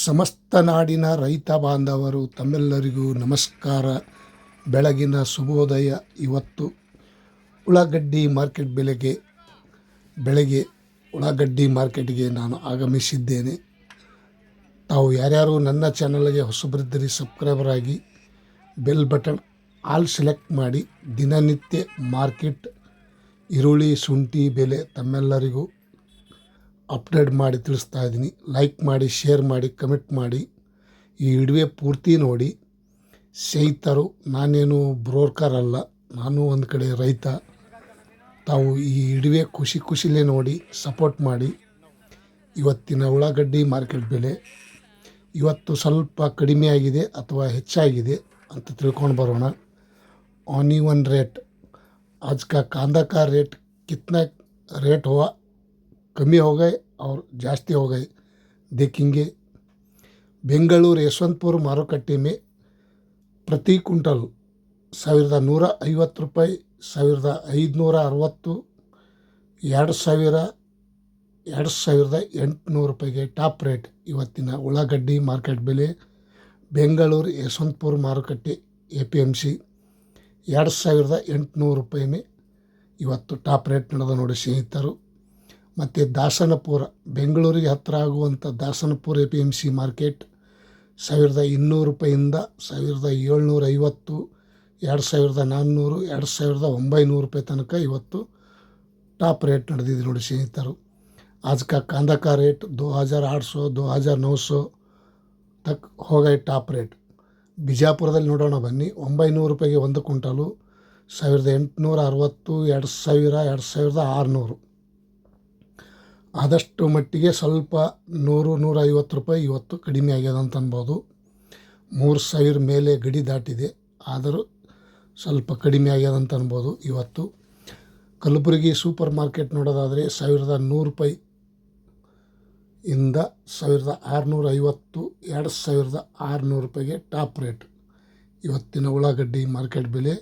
ಸಮಸ್ತ ನಾಡಿನ ರೈತ ಬಾಂಧವರು ತಮ್ಮೆಲ್ಲರಿಗೂ ನಮಸ್ಕಾರ. ಬೆಳಗಿನ ಶುಭೋದಯ. ಇವತ್ತು ಉಳ್ಳಾಗಡ್ಡಿ ಮಾರ್ಕೆಟ್ ಬೆಳಗ್ಗೆ ಉಳ್ಳಾಗಡ್ಡಿ ಮಾರ್ಕೆಟ್ಗೆ ನಾನು ಆಗಮಿಸಿದ್ದೇನೆ. ತಾವು ಯಾರ್ಯಾರು ನನ್ನ ಚಾನಲ್ಗೆ ಹೊಸಬರಿದ್ದರೆ ಸಬ್ಸ್ಕ್ರೈಬರ್ ಆಗಿ ಬೆಲ್ ಬಟನ್ ಆಲ್ ಸೆಲೆಕ್ಟ್ ಮಾಡಿ ದಿನನಿತ್ಯ ಮಾರ್ಕೆಟ್ ಈರುಳ್ಳಿ ಶುಂಠಿ ಬೆಲೆ ತಮ್ಮೆಲ್ಲರಿಗೂ ಅಪ್ಡೇಟ್ ಮಾಡಿ ತಿಳಿಸ್ತಾ ಇದ್ದೀನಿ. ಲೈಕ್ ಮಾಡಿ, ಶೇರ್ ಮಾಡಿ, ಕಮೆಂಟ್ ಮಾಡಿ. ಈ ವಿಡಿಯೋ ಪೂರ್ತಿ ನೋಡಿ. ಸ್ನೇಹಿತರು, ನಾನೇನು ಬ್ರೋಕರ್ ಅಲ್ಲ, ನಾನು ಒಂದು ಕಡೆ ರೈತ. ತಾವು ಈ ವಿಡಿಯೋ ಖುಷಿಲೇ ನೋಡಿ ಸಪೋರ್ಟ್ ಮಾಡಿ. ಇವತ್ತಿನ ಉಳ್ಳಾಗಡ್ಡಿ ಮಾರ್ಕೆಟ್ ಬೆಲೆ ಇವತ್ತು ಸ್ವಲ್ಪ ಕಡಿಮೆ ಆಗಿದೆ ಅಥವಾ ಹೆಚ್ಚಾಗಿದೆ ಅಂತ ತಿಳ್ಕೊಂಡು ಬರೋಣ. ऑनियन रेट, आज का कांदा का रेट कितना रेट हुआ, कमी हो गए और जास्ती हो गए देखेंगे. बेंगलुरु यशवंतपुर मारुकಟ್ಟೆ में प्रति क्विंटल 1150 ರೂಪಾಯಿ, 1560, 2800 ರೂಪಾಯಿಗೆ ಟಾಪ್ ರೇಟ್. ಇವತ್ತಿನ ಉಳ್ಳಾಗಡ್ಡಿ ಮಾರ್ಕೆಟ್ ಬೆಲೆ ಬೆಂಗಳೂರು ಯಶವಂತಪುರ ಮಾರುಕಟ್ಟೆ APMC 2800 ರೂಪಾಯಿನೇ ಇವತ್ತು ಟಾಪ್ ರೇಟ್ ನಡೆದ ನೋಡಿ ಸ್ನೇಹಿತರು. ಮತ್ತು ದಾಸನಪುರ, ಬೆಂಗಳೂರಿಗೆ ಹತ್ತಿರ ಆಗುವಂಥ ದಾಸನಪುರ APMC ಮಾರ್ಕೆಟ್ 1200 ರೂಪಾಯಿಂದ 1750, 2400, 2900 ರೂಪಾಯಿ ತನಕ ಇವತ್ತು ಟಾಪ್ ರೇಟ್ ನಡೆದಿದೆ ನೋಡಿ ಸ್ನೇಹಿತರು. आज का कांदा का रेट 2800, 2900 तक हो गए ಟಾಪ್ ರೇಟ್. ಬಿಜಾಪುರದಲ್ಲಿ ನೋಡೋಣ ಬನ್ನಿ. 900 ರೂಪಾಯಿಗೆ ಒಂದು ಕ್ವಿಂಟಲು, 1860, 2000, 2600. ಆದಷ್ಟು ಮಟ್ಟಿಗೆ ಸ್ವಲ್ಪ 100-150 ರೂಪಾಯಿ ಇವತ್ತು ಕಡಿಮೆ ಆಗ್ಯದ ಅಂತ ಅನ್ಬೋದು. 3000 ಮೇಲೆ ಗಡಿ ದಾಟಿದೆ, ಆದರೂ ಸ್ವಲ್ಪ ಕಡಿಮೆ ಆಗ್ಯದ ಅಂತ ಅನ್ಬೋದು ಇವತ್ತು. ಕಲಬುರಗಿ ಸೂಪರ್ ಮಾರ್ಕೆಟ್ ನೋಡೋದಾದರೆ 1100 ರೂಪಾಯಿ ಇಂದ 1650, 2600 ರೂಪಾಯಿಗೆ ಟಾಪ್ ರೇಟ್. ಇವತ್ತಿನ ಉಳ್ಳಾಗಡ್ಡಿ ಮಾರ್ಕೆಟ್ ಬೆಲೆ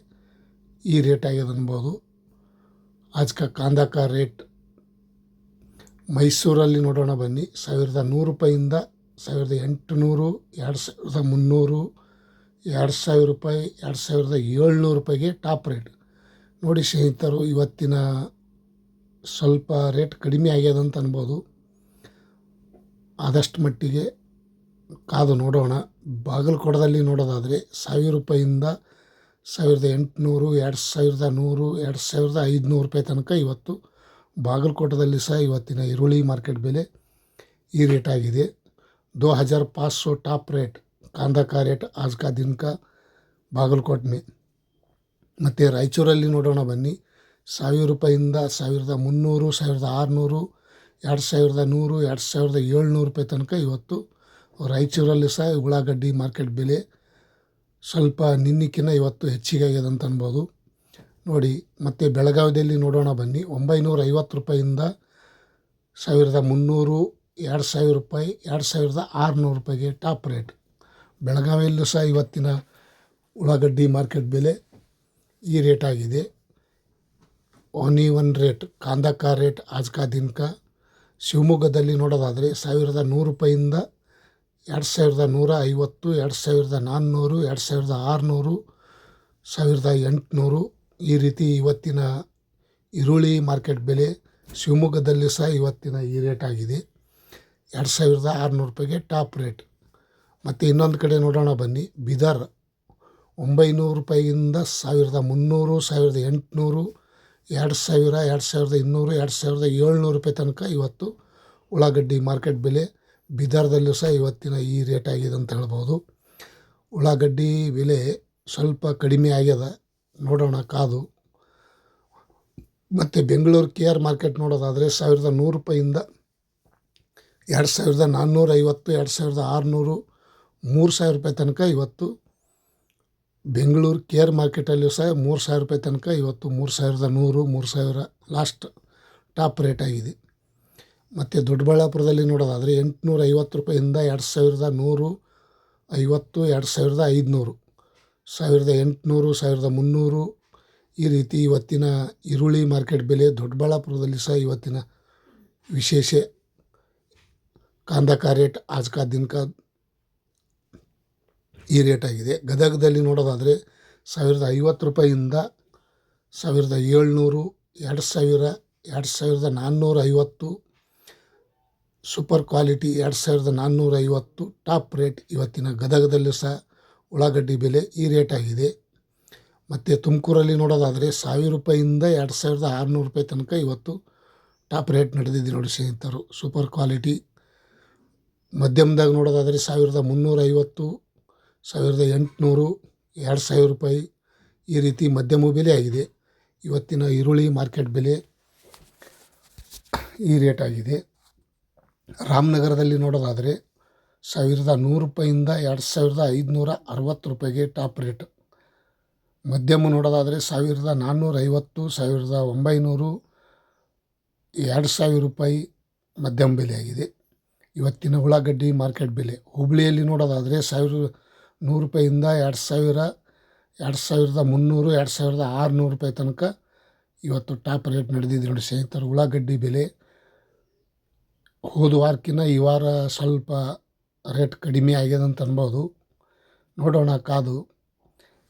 ಈ ರೇಟ್ ಆಗ್ಯದ ಅನ್ಬೋದು. आज का कांदा का ರೇಟ್ ಮೈಸೂರಲ್ಲಿ ನೋಡೋಣ ಬನ್ನಿ. 1100 ರೂಪಾಯಿಂದ 1800, 2300, 2000 ರೂಪಾಯಿ, 2700 ರೂಪಾಯಿಗೆ ಟಾಪ್ ರೇಟ್ ನೋಡಿ ಸ್ನೇಹಿತರು. ಇವತ್ತಿನ ಸ್ವಲ್ಪ ರೇಟ್ ಕಡಿಮೆ ಆಗ್ಯದ ಅಂತ ಅನ್ಬೋದು. ಆದಷ್ಟು ಮಟ್ಟಿಗೆ ಕಾದು ನೋಡೋಣ. ಬಾಗಲಕೋಟದಲ್ಲಿ ನೋಡೋದಾದರೆ 1000 ರೂಪಾಯಿಂದ 1800, 2100, 2500 ರೂಪಾಯಿ ತನಕ ಇವತ್ತು ಬಾಗಲಕೋಟದಲ್ಲಿ ಸಹ ಇವತ್ತಿನ ಈರುಳ್ಳಿ ಮಾರ್ಕೆಟ್ ಬೆಲೆ ಈ ರೇಟ್ ಆಗಿದೆ. 2500 ಟಾಪ್ ರೇಟ್ कांदा का रेट आज का दिन का ಬಾಗಲಕೋಟ್ में. ಮತ್ತು ರಾಯಚೂರಲ್ಲಿ ನೋಡೋಣ ಬನ್ನಿ. 1000 ರೂಪಾಯಿಂದ 1300, 1600, 2100, 2700 ರೂಪಾಯಿ ತನಕ ಇವತ್ತು ರಾಯಚೂರಲ್ಲಿ ಸಹ ಉಳ್ಳಾಗಡ್ಡಿ ಮಾರ್ಕೆಟ್ ಬೆಲೆ ಸ್ವಲ್ಪ ನಿನ್ನೆಕಿನ್ನ ಇವತ್ತು ಹೆಚ್ಚಿಗೆ ಆಗ್ಯದ ಅಂತ ಅನ್ಬೋದು ನೋಡಿ. ಮತ್ತು ಬೆಳಗಾವಿಯಲ್ಲಿ ನೋಡೋಣ ಬನ್ನಿ. 950 ರೂಪಾಯಿಂದ 1300, 2000 ರೂಪಾಯಿ, 2600 ರೂಪಾಯಿಗೆ ಟಾಪ್ ರೇಟ್. ಬೆಳಗಾವಿಯಲ್ಲೂ ಸಹ ಇವತ್ತಿನ ಉಳ್ಳಾಗಡ್ಡಿ ಮಾರ್ಕೆಟ್ ಬೆಲೆ ಈ ರೇಟ್ ಆಗಿದೆ. ऑनियन रेट, कांदा का रेट आज का दिन का ಶಿವಮೊಗ್ಗದಲ್ಲಿ ನೋಡೋದಾದರೆ 1100 ರೂಪಾಯಿಂದ 2150, 2400, 2600, 1800 ಈ ರೀತಿ ಇವತ್ತಿನ ಈರುಳ್ಳಿ ಮಾರ್ಕೆಟ್ ಬೆಲೆ ಶಿವಮೊಗ್ಗದಲ್ಲಿ ಸಹ ಇವತ್ತಿನ ಈ ರೇಟ್ ಆಗಿದೆ. 2600 ರೂಪಾಯಿಗೆ ಟಾಪ್ ರೇಟ್. ಮತ್ತು ಇನ್ನೊಂದು ಕಡೆ ನೋಡೋಣ ಬನ್ನಿ. ಬೀದರ್ 900 ರೂಪಾಯಿಯಿಂದ 1300, 1800, 2000, 2200, 2700 ರೂಪಾಯಿ ತನಕ ಇವತ್ತು ಉಳ್ಳಾಗಡ್ಡಿ ಮಾರ್ಕೆಟ್ ಬೆಲೆ ಬೀದರ್ದಲ್ಲೂ ಸಹ ಇವತ್ತಿನ ಈ ರೇಟ್ ಆಗಿದೆ ಅಂತ ಹೇಳ್ಬೋದು. ಉಳ್ಳಾಗಡ್ಡಿ ಬೆಲೆ ಸ್ವಲ್ಪ ಕಡಿಮೆ ಆಗ್ಯದ, ನೋಡೋಣ ಕಾದು. ಮತ್ತು ಬೆಂಗಳೂರು KR ಮಾರ್ಕೆಟ್ ನೋಡೋದಾದರೆ 1100 ರೂಪಾಯಿಂದ 2450, 2600, 3000 ರೂಪಾಯಿ ತನಕ ಇವತ್ತು ಬೆಂಗಳೂರು KR ಮಾರ್ಕೆಟಲ್ಲೂ ಸಹ 3000 ರೂಪಾಯಿ ತನಕ ಇವತ್ತು 3100, 3000 ಲಾಸ್ಟ್ ಟಾಪ್ ರೇಟ್ ಆಗಿದೆ. ಮತ್ತು ದೊಡ್ಡಬಳ್ಳಾಪುರದಲ್ಲಿ ನೋಡೋದಾದರೆ 850 ರೂಪಾಯಿಂದ 2150, 2500, 1800, 1300 ಈ ರೀತಿ ಇವತ್ತಿನ ಈರುಳ್ಳಿ ಮಾರ್ಕೆಟ್ ಬೆಲೆ ದೊಡ್ಡಬಳ್ಳಾಪುರದಲ್ಲಿ ಸಹ ಇವತ್ತಿನ ವಿಶೇಷ कांदा का रेट आज का दिन का ಈ ರೇಟ್ ಆಗಿದೆ. ಗದಗದಲ್ಲಿ ನೋಡೋದಾದರೆ 1050 ರೂಪಾಯಿಯಿಂದ 1700, 2000, 2450, ಸೂಪರ್ ಕ್ವಾಲಿಟಿ 2450 ಟಾಪ್ ರೇಟ್ ಇವತ್ತಿನ ಗದಗದಲ್ಲೂ ಸಹ ಉಳ್ಳಾಗಡ್ಡಿ ಬೆಲೆ ಈ ರೇಟ್ ಆಗಿದೆ. ಮತ್ತು ತುಮಕೂರಲ್ಲಿ ನೋಡೋದಾದರೆ 1000 ರೂಪಾಯಿಯಿಂದ 2600 ರೂಪಾಯಿ ತನಕ ಇವತ್ತು ಟಾಪ್ ರೇಟ್ ನಡೆದಿದೆ ನೋಡಿ ಸ್ನೇಹಿತರು. ಸೂಪರ್ ಕ್ವಾಲಿಟಿ ಮಧ್ಯಮದಾಗ ನೋಡೋದಾದರೆ 1350, 1800, 2000 ರೂಪಾಯಿ ಈ ರೀತಿ ಮಧ್ಯಮ ಬೆಲೆ ಆಗಿದೆ. ಇವತ್ತಿನ ಈರುಳ್ಳಿ ಮಾರ್ಕೆಟ್ ಬೆಲೆ ಈ ರೇಟ್ ಆಗಿದೆ. ರಾಮನಗರದಲ್ಲಿ ನೋಡೋದಾದರೆ 1100 ರೂಪಾಯಿಯಿಂದ 2560 ರೂಪಾಯಿಗೆ ಟಾಪ್ ರೇಟ್. ಮಧ್ಯಮ ನೋಡೋದಾದರೆ 1450, 1900, 2000 ರೂಪಾಯಿ ಮಧ್ಯಮ ಬೆಲೆ ಆಗಿದೆ. ಇವತ್ತಿನ ಉಳ್ಳಾಗಡ್ಡಿ ಮಾರ್ಕೆಟ್ ಬೆಲೆ ಹುಬ್ಬಳ್ಳಿಯಲ್ಲಿ ನೋಡೋದಾದರೆ 1100 ರೂಪಾಯಿಯಿಂದ 2000, 2300, 2600 ರೂಪಾಯಿ ತನಕ ಇವತ್ತು ಟಾಪ್ ರೇಟ್ ನಡೆದಿದೆ ನೋಡಿ ಸ್ನೇಹಿತರು. ಉಳ್ಳಾಗಡ್ಡಿ ಬೆಲೆ ಹೋದ ವಾರಕ್ಕಿಂತ ಈ ವಾರ ಸ್ವಲ್ಪ ರೇಟ್ ಕಡಿಮೆ ಆಗ್ಯದ ಅಂತ ಅನ್ಬೋದು. ನೋಡೋಣ ಕಾದು.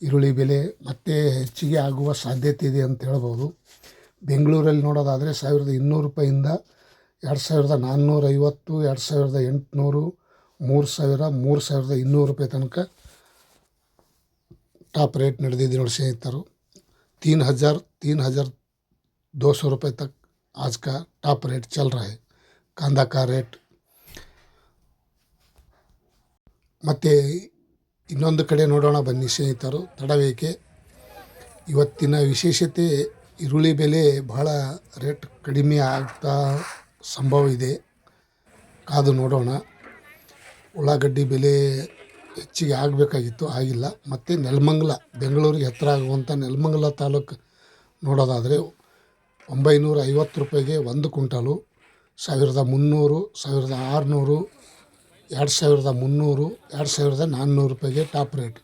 ಈರುಳ್ಳಿ ಬೆಲೆ ಮತ್ತೆ ಹೆಚ್ಚಿಗೆ ಆಗುವ ಸಾಧ್ಯತೆ ಇದೆ ಅಂತ ಹೇಳ್ಬೋದು. ಬೆಂಗಳೂರಲ್ಲಿ ನೋಡೋದಾದರೆ 1200 ರೂಪಾಯಿಯಿಂದ 2450, 2800, 3000, 3200 ರೂಪಾಯಿ ತನಕ ಟಾಪ್ ರೇಟ್ ನಡೆದಿದೆ ನೋಡಿ ಸ್ನೇಹಿತರು. 3200 रुपये तक आज का टॉप रेट चल रहा है कांदा का रेट. ಮತ್ತು ಇನ್ನೊಂದು ಕಡೆ ನೋಡೋಣ ಬನ್ನಿ ಸ್ನೇಹಿತರು. ತಡವೇಕೆ ಇವತ್ತಿನ ವಿಶೇಷತೆ ಈರುಳ್ಳಿ ಬೆಲೆ ಬಹಳ ರೇಟ್ ಕಡಿಮೆ ಆಗ್ತಾ ಸಂಭವ ಇದೆ, ಕಾದು ನೋಡೋಣ. ಉಳ್ಳಾಗಡ್ಡಿ ಬೆಲೆ ಹೆಚ್ಚಿಗೆ ಆಗಬೇಕಾಗಿತ್ತು, ಆಗಿಲ್ಲ. ಮತ್ತು ನೆಲಮಂಗಲ, ಬೆಂಗಳೂರಿಗೆ ಹತ್ತಿರ ಆಗುವಂಥ ನೆಲಮಂಗಲ ತಾಲೂಕು ನೋಡೋದಾದರೆ 950 ರೂಪಾಯಿಗೆ 1 ಕ್ವಿಂಟಾಲು, 1300, 1600, 2300, 2400 ರೂಪಾಯಿಗೆ ಟಾಪ್ ರೇಟ್.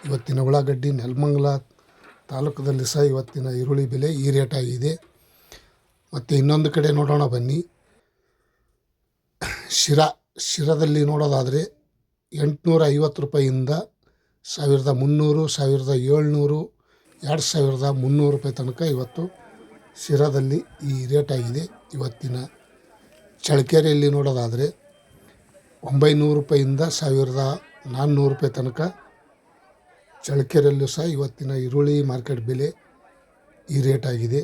ಇವತ್ತಿನ ಉಳ್ಳಾಗಡ್ಡಿ ನೆಲಮಂಗಲ ತಾಲೂಕದಲ್ಲಿ ಸಹ ಇವತ್ತಿನ ಈರುಳ್ಳಿ ಬೆಲೆ ಈ ರೇಟ್ ಆಗಿದೆ. ಮತ್ತು ಇನ್ನೊಂದು ಕಡೆ ನೋಡೋಣ ಬನ್ನಿ. ಶಿರಾದಲ್ಲಿ ನೋಡೋದಾದರೆ 850 ರೂಪಾಯಿಯಿಂದ 1300, 1700, 2300 ರೂಪಾಯಿ ತನಕ ಇವತ್ತು ಶಿರಾದಲ್ಲಿ ಈ ರೇಟ್ ಆಗಿದೆ. ಇವತ್ತಿನ ಚಳ್ಳಕೆರೆಯಲ್ಲಿ ನೋಡೋದಾದರೆ 900 ರೂಪಾಯಿಯಿಂದ 1400 ರೂಪಾಯಿ ತನಕ ಚಳ್ಳಕೆರೆಯಲ್ಲೂ ಸಹ ಇವತ್ತಿನ ಈರುಳ್ಳಿ ಮಾರ್ಕೆಟ್ ಬೆಲೆ ಈ ರೇಟ್ ಆಗಿದೆ.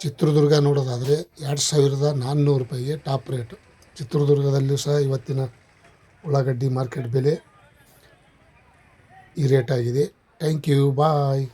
ಚಿತ್ರದುರ್ಗ ನೋಡೋದಾದರೆ 2400 ರೂಪಾಯಿಗೆ ಟಾಪ್ ರೇಟ್. ಚಿತ್ರದುರ್ಗದಲ್ಲೂ ಸಹ ಇವತ್ತಿನ ಉಳ್ಳಾಗಡ್ಡಿ ಮಾರ್ಕೆಟ್ ಬೆಲೆ ಈ ರೇಟ್ ಆಗಿದೆ. Thank you, bye.